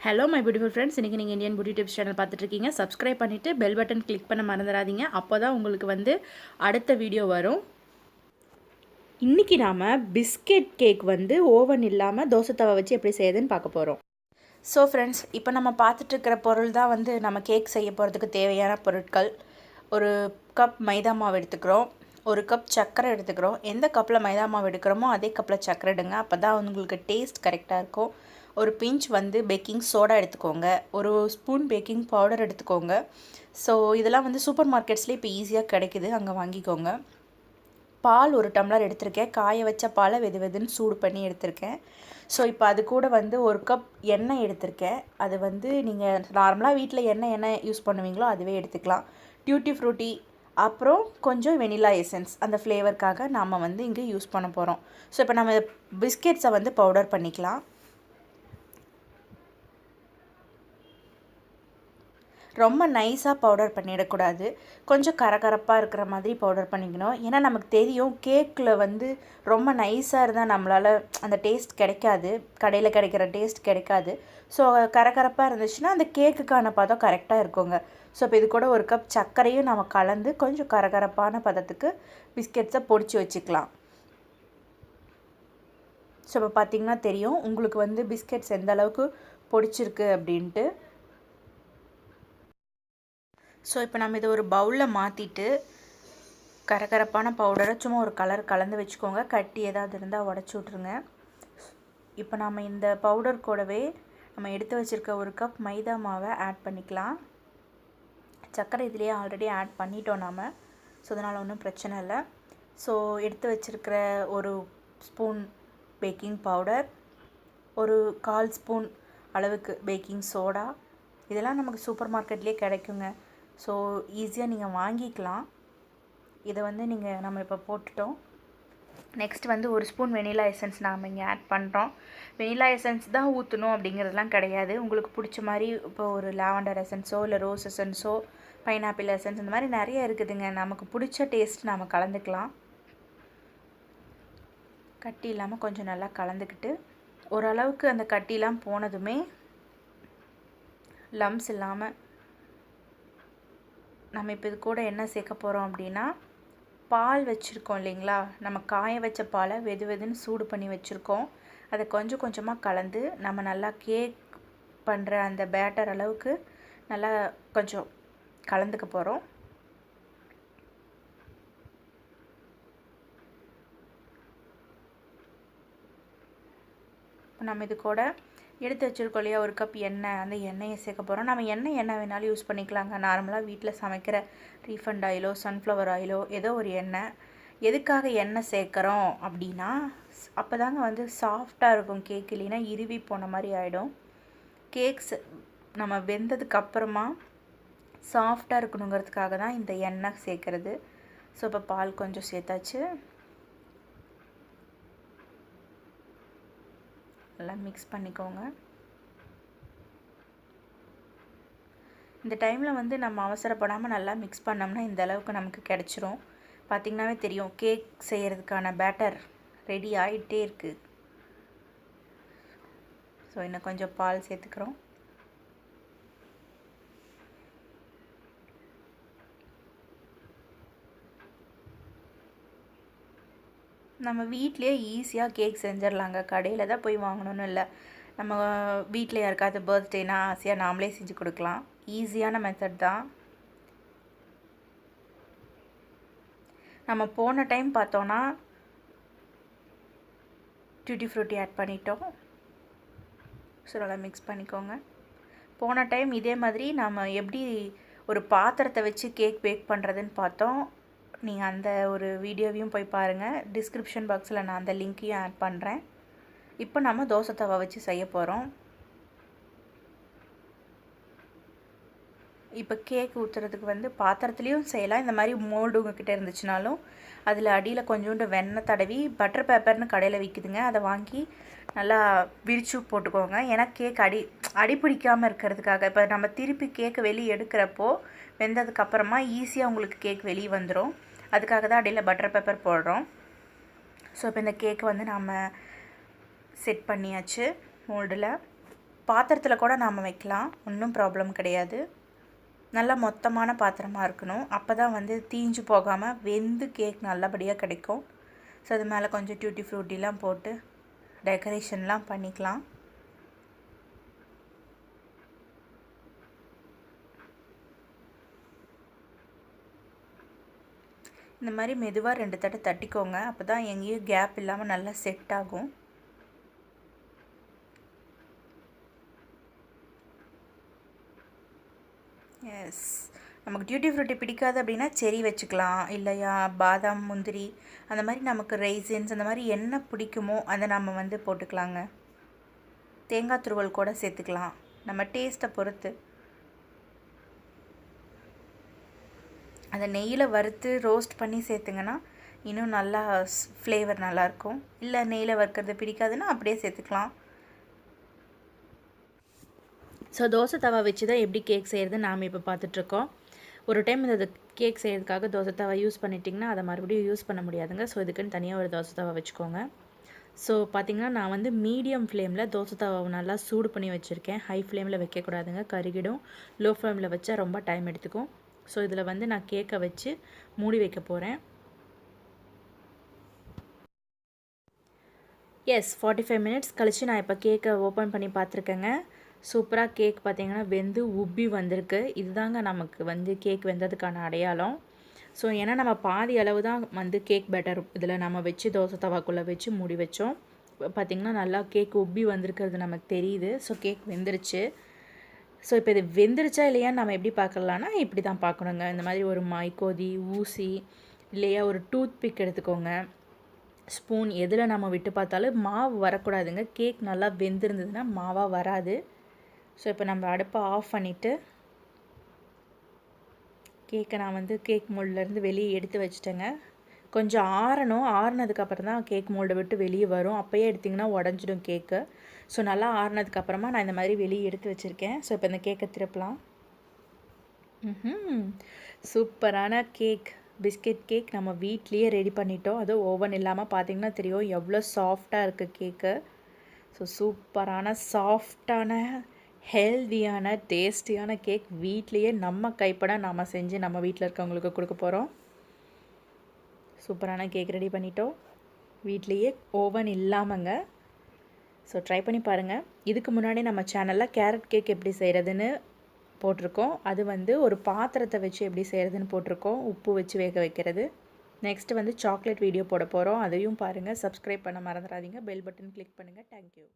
Hello my beautiful friends, இன்றைக்கி நீங்கள் Indian beauty tips channel பார்த்துட்ருக்கீங்க. சப்ஸ்கிரைப் பண்ணிவிட்டு பெல் பட்டன் கிளிக் பண்ண மறந்துடாதீங்க. அப்போ தான் உங்களுக்கு அடுத்த வீடியோ வரும். இன்றைக்கி நாம் பிஸ்கெட் கேக் ஓவன் இல்லாமல் தோசை தவா வச்சு எப்படி செய்யுதுன்னு பார்க்க போகிறோம். ஸோ ஃப்ரெண்ட்ஸ், இப்போ நம்ம பார்த்துட்ருக்கிற பொருள் தான் நம்ம கேக் செய்ய போகிறதுக்கு தேவையான பொருட்கள். ஒரு கப் மைதா மாவு எடுத்துக்கிறோம், ஒரு கப் சர்க்கரை எடுத்துக்கிறோம். எந்த கப்பில் மைதா மாவு எடுக்கிறோமோ அதே கப்பில் சர்க்கரை எடுங்க. அப்போ தான் உங்களுக்கு டேஸ்ட் கரெக்டாக இருக்கும். ஒரு பிஞ்ச் பேக்கிங் சோடா எடுத்துக்கோங்க, ஒரு ஸ்பூன் பேக்கிங் பவுடர் எடுத்துக்கோங்க. ஸோ இதெல்லாம் சூப்பர் மார்க்கெட்ஸ்லேயே இப்போ ஈஸியாக கிடைக்குது, அங்கே வாங்கிக்கோங்க. பால் ஒரு டம்ளர் எடுத்திருக்கேன், காய வச்ச பாலை வெதுன்னு சூடு பண்ணி எடுத்திருக்கேன். ஸோ இப்போ அது கூட ஒரு கப் எண்ணெய் எடுத்திருக்கேன். அது நீங்கள் நார்மலாக வீட்டில் எண்ணெய் யூஸ் பண்ணுவீங்களோ அதுவே எடுத்துக்கலாம். டியூட்டி ஃப்ரூட்டி, அப்புறம் கொஞ்சம் வெனிலா எசன்ஸ், அந்த ஃப்ளேவருக்காக நாம் இங்கே யூஸ் பண்ண போகிறோம். ஸோ இப்போ நம்ம பிஸ்கெட்ஸை பவுடர் பண்ணிக்கலாம். ரொம்ப நைஸாக பவுடர் பண்ணிடக்கூடாது, கொஞ்சம் கரகரப்பாக இருக்கிற மாதிரி பவுடர் பண்ணிக்கணும். ஏன்னா நமக்கு தெரியும் கேக்கில் ரொம்ப நைஸாக இருந்தால் நம்மளால் அந்த டேஸ்ட் கிடைக்காது, கடையில் கிடைக்கிற டேஸ்ட் கிடைக்காது. ஸோ கரகரப்பாக இருந்துச்சுன்னா அந்த கேக்குக்கான பதம் கரெக்டாக இருக்குங்க. ஸோ இப்போ இது கூட ஒரு கப் சர்க்கரையும் நம்ம கலந்து கொஞ்சம் கரகரப்பான பதத்துக்கு பிஸ்கெட்ஸை பொடிச்சு வச்சுக்கலாம். ஸோ இப்போ பார்த்திங்கன்னா தெரியும் உங்களுக்கு பிஸ்கெட்ஸ் எந்த அளவுக்கு பொடிச்சிருக்கு அப்படின்ட்டு. ஸோ இப்போ நம்ம இதை ஒரு பவுலில் மாற்றிட்டு கரகரப்பான பவுடரை சும்மா ஒரு கலர் கலந்து வச்சுக்கோங்க. கட்டி ஏதாவது இருந்தால் உடச்சி விட்ருங்க. இப்போ நம்ம இந்த பவுடர் கூடவே நம்ம எடுத்து வச்சுருக்க ஒரு கப் மைதா மாவை ஆட் பண்ணிக்கலாம். சர்க்கரை இதுலேயே ஆல்ரெடி ஆட் பண்ணிட்டோம் நாம், ஸோ அதனால் ஒன்றும் பிரச்சனை இல்லை. ஸோ எடுத்து வச்சுருக்கிற ஒரு ஸ்பூன் பேக்கிங் பவுடர், ஒரு 1/4 ஸ்பூன் அளவுக்கு பேக்கிங் சோடா, இதெல்லாம் நமக்கு சூப்பர் மார்க்கெட்லேயே கிடைக்குங்க. ஸோ ஈஸியாக நீங்கள் வாங்கிக்கலாம். இதை நம்ம இப்போ போட்டுட்டோம். நெக்ஸ்ட் ஒரு ஸ்பூன் வெனிலா எசன்ஸ் நாம் இங்கே ஆட் பண்ணுறோம். வெனிலா எசன்ஸ் தான் ஊற்றணும் அப்படிங்கிறதுலாம் கிடையாது. உங்களுக்கு பிடிச்ச மாதிரி இப்போ ஒரு லாவெண்டர் எசன்ஸோ இல்லை ரோஸ் எசன்ஸோ பைனாப்பிள் எசன்ஸ் இந்த மாதிரி நிறைய இருக்குதுங்க. நமக்கு பிடிச்ச டேஸ்ட் நாம் கலந்துக்கலாம். கட்டி இல்லாமல் கொஞ்சம் நல்லா கலந்துக்கிட்டு ஓரளவுக்கு அந்த கட்டிலாம் போனதுமே லம்ஸ் இல்லாமல் நம்ம இப்போ இது கூட என்ன சேர்க்க போகிறோம் அப்படின்னா, பால் வச்சுருக்கோம் இல்லைங்களா, நம்ம காய வச்ச பாலை வெதுன்னு சூடு பண்ணி வச்சுருக்கோம். அதை கொஞ்சம் கொஞ்சமாக கலந்து நம்ம நல்லா கேக் பண்ணுற அந்த பேட்டர் அளவுக்கு நல்லா கொஞ்சம் கலந்துக்க போகிறோம். நம்ம இது கூட எடுத்து வச்சுருக்கோம் இல்லையா ஒரு கப் எண்ணெய், அந்த எண்ணெயை சேர்க்க போகிறோம். நம்ம எண்ணெய் வேணாலும் யூஸ் பண்ணிக்கலாங்க. நார்மலாக வீட்டில் சமைக்கிற ரீஃபண்ட் ஆயிலோ சன்ஃப்ளவர் ஆயிலோ ஏதோ ஒரு எண்ணெய். எதுக்காக எண்ணெய் சேர்க்குறோம் அப்படின்னா, அப்போ தாங்க சாஃப்டாக இருக்கும் கேக், இல்லைன்னா இறுவி போன மாதிரி ஆகிடும். கேக்ஸ் நம்ம வெந்ததுக்கப்புறமா சாஃப்டாக இருக்கணுங்கிறதுக்காக தான் இந்த எண்ணெய் சேர்க்குறது. ஸோ இப்போ பால் கொஞ்சம் சேர்த்தாச்சு, நல்லா மிக்ஸ் பண்ணிக்கோங்க. இந்த டைமில் நம்ம அவசரப்படாமல் நல்லா மிக்ஸ் பண்ணோம்னா இந்த அளவுக்கு நமக்கு கிடச்சிரும். பார்த்திங்கனாவே தெரியும் கேக் செய்கிறதுக்கான பேட்டர் ரெடி ஆகிட்டே இருக்குது. ஸோ இன்னும் கொஞ்சம் பால் சேர்த்துக்கிறோம். நம்ம வீட்டிலே ஈஸியாக கேக் செஞ்சிடலாங்க. கடையில் தான் போய் வாங்கணுன்னு இல்லை. நம்ம வீட்டில் யாருக்காவது பர்த்டேனா ஆசையாக நாமளே செஞ்சு கொடுக்கலாம். ஈஸியான மெத்தட் தான். நம்ம போன டைம் பார்த்தோன்னா டியூட்டி ஃப்ரூட்டி ஆட் பண்ணிட்டோம். ஸோ நல்லா மிக்ஸ் பண்ணிக்கோங்க. போன டைம் இதே மாதிரி நம்ம எப்படி ஒரு பாத்திரத்தை வச்சு கேக் பேக் பண்ணுறதுன்னு பார்த்தோம். நீங்கள் அந்த ஒரு வீடியோவையும் போய் பாருங்கள். டிஸ்கிரிப்ஷன் பாக்ஸில் நான் அந்த லிங்க்கையும் ஆட் பண்ணுறேன். இப்போ நம்ம தோசை தவா வச்சு செய்ய போகிறோம். இப்போ கேக் ஊற்றுறதுக்கு பாத்திரத்துலேயும் செய்யலாம். இந்த மாதிரி மோல்டு உங்ககிட்ட இருந்துச்சுனாலும் அதில் அடியில் கொஞ்சோண்டு வெண்ணெய் தடவி பட்டர் பேப்பர்னு கடையில் விற்குதுங்க, அதை வாங்கி நல்லா விரிச்சு போட்டுக்கோங்க. ஏன்னா கேக் அடி பிடிக்காமல் இருக்கிறதுக்காக. இப்போ நம்ம திருப்பி கேக்கை வெளியே எடுக்கிறப்போ வெந்ததுக்கப்புறமா ஈஸியாக உங்களுக்கு கேக் வெளியே வந்துடும். அதுக்காக தான் அடியில் பட்டர் பேப்பர் போடுறோம். ஸோ இப்போ இந்த கேக்கை நம்ம செட் பண்ணியாச்சு மோல்டில். பாத்திரத்தில் கூட நாம் வைக்கலாம், ஒன்றும் ப்ராப்ளம் கிடையாது. நல்லா மொத்தமான பாத்திரமாக இருக்கணும், அப்போ தான் வந்து தீஞ்சு போகாமல் வெந்து கேக் நல்லபடியாக கிடைக்கும். ஸோ அது மேலே கொஞ்சம் டியூட்டி ஃப்ரூட்டிலாம் போட்டு டெக்கரேஷன்லாம் பண்ணிக்கலாம். இந்த மாதிரி மெதுவாக 2 தட்டு தட்டிக்கோங்க, அப்போ தான் எங்கேயும் கேப் இல்லாமல் நல்லா செட் ஆகும். எஸ், நமக்கு டியூட்டி ஃப்ரூட்டி பிடிக்காது அப்படின்னா செரி வச்சுக்கலாம், இல்லையா பாதாம் முந்திரி அந்த மாதிரி நமக்கு ரைசின்ஸ் அந்த மாதிரி என்ன பிடிக்குமோ அதை நம்ம வந்து போட்டுக்கலாங்க. தேங்காய் துருவல் கூட சேர்த்துக்கலாம், நம்ம டேஸ்ட்டை பொறுத்து. அதை நெய்யில் வறுத்து ரோஸ்ட் பண்ணி சேர்த்துங்கன்னா இன்னும் நல்லா ஃப்ளேவர் நல்லாயிருக்கும். இல்லை நெய்யில் வறுக்கிறது பிடிக்காதுன்னா அப்படியே சேர்த்துக்கலாம். ஸோ தோசை தவா வச்சு தான் எப்படி கேக் செய்கிறது நாம் இப்போ பார்த்துட்ருக்கோம். ஒரு டைம் இந்த கேக் செய்கிறதுக்காக தோசை தவா யூஸ் பண்ணிட்டிங்கன்னா அதை மறுபடியும் யூஸ் பண்ண முடியாதுங்க. ஸோ இதுக்குன்னு தனியாக ஒரு தோசை தவா வச்சுக்கோங்க. ஸோ பார்த்திங்கன்னா நான் வந்து மீடியம் ஃப்ளேமில் தோசை தவாவை நல்லா சூடு பண்ணி வச்சுருக்கேன். ஹை ஃப்ளேமில் வைக்கக்கூடாதுங்க, கருகிடும். லோ ஃப்ளேமில் வச்சா ரொம்ப டைம் எடுத்துக்கும். ஸோ இதில் வந்து நான் கேக்கை வச்சு மூடி வைக்க போகிறேன். எஸ், 45 மினிட்ஸ் கழித்து நான் இப்போ கேக்கை ஓப்பன் பண்ணி பார்த்துருக்கேங்க. சூப்பராக கேக் பார்த்திங்கன்னா வெந்து உப்பி வந்திருக்கு. இதுதாங்க நமக்கு வந்து கேக் வெந்ததுக்கான அடையாளம். ஸோ ஏன்னா நம்ம பாதி அளவு தான் வந்து கேக் பேட்டர் இதில் நம்ம வச்சு தோசை தவாக்குள்ளே வச்சு மூடி வச்சோம். பார்த்திங்கன்னா நல்லா கேக் உப்பி வந்திருக்கிறது நமக்கு தெரியுது. ஸோ கேக் வெந்துருச்சு. ஸோ இப்போ இது வெந்துருச்சா இல்லையான்னு நம்ம எப்படி பார்க்கலான்னா இப்படி தான் பார்க்கணுங்க. இந்த மாதிரி ஒரு மைக்கோதி ஊசி இல்லையா ஒரு டூத் பிக் எடுத்துக்கோங்க, ஸ்பூன் எதில் நம்ம விட்டு பார்த்தாலும் மாவு வரக்கூடாதுங்க. கேக் நல்லா வெந்திருந்ததுன்னா மாவாக வராது. ஸோ இப்போ நம்ம அடுப்பை ஆஃப் பண்ணிவிட்டு கேக்கை நான் வந்து கேக் மோல்ட்லேருந்து வெளியே எடுத்து வச்சுட்டேங்க. கொஞ்சம் ஆறணும், ஆறுனதுக்கப்புறம் தான் கேக் மோல்டை விட்டு வெளியே வரும். அப்போயே எடுத்திங்கன்னா உடஞ்சிடும் கேக்கு. ஸோ நல்லா ஆறுனதுக்கப்புறமா நான் இந்த மாதிரி வெளியே எடுத்து வச்சுருக்கேன். ஸோ இப்போ இந்த கேக்கை திறப்பலாம். சூப்பரான கேக், பிஸ்கெட் கேக் நம்ம வீட்லேயே ரெடி பண்ணிட்டோம். அதுவும் ஓவன் இல்லாமல் பார்த்திங்கன்னா தெரியும் எவ்வளோ சாஃப்டாக இருக்குது கேக்கு. ஸோ சூப்பரான சாஃப்டான ஹெல்தியான டேஸ்டியான கேக் வீட்லேயே நம்ம கைப்பட நாம் செஞ்சு நம்ம வீட்டில் இருக்கவங்களுக்கு கொடுக்க போகிறோம். சூப்பரான கேக் ரெடி பண்ணிட்டோம் வீட்லேயே, ஓவன் இல்லாமங்க. ஸோ ட்ரை பண்ணி பாருங்கள். இதுக்கு முன்னாடி நம்ம சேனலில் கேரட் கேக் எப்படி செய்கிறதுன்னு போட்டிருக்கோம். அது வந்து ஒரு பாத்திரத்தை வச்சு எப்படி செய்கிறதுன்னு போட்டிருக்கோம், உப்பு வச்சு வேக வைக்கிறது. நெக்ஸ்ட்டு வந்து சாக்லேட் வீடியோ போட போகிறோம், அதையும் பாருங்கள். சப்ஸ்கிரைப் பண்ண மறந்துடாதீங்க, பெல் பட்டன் கிளிக் பண்ணுங்கள். தேங்க்யூ.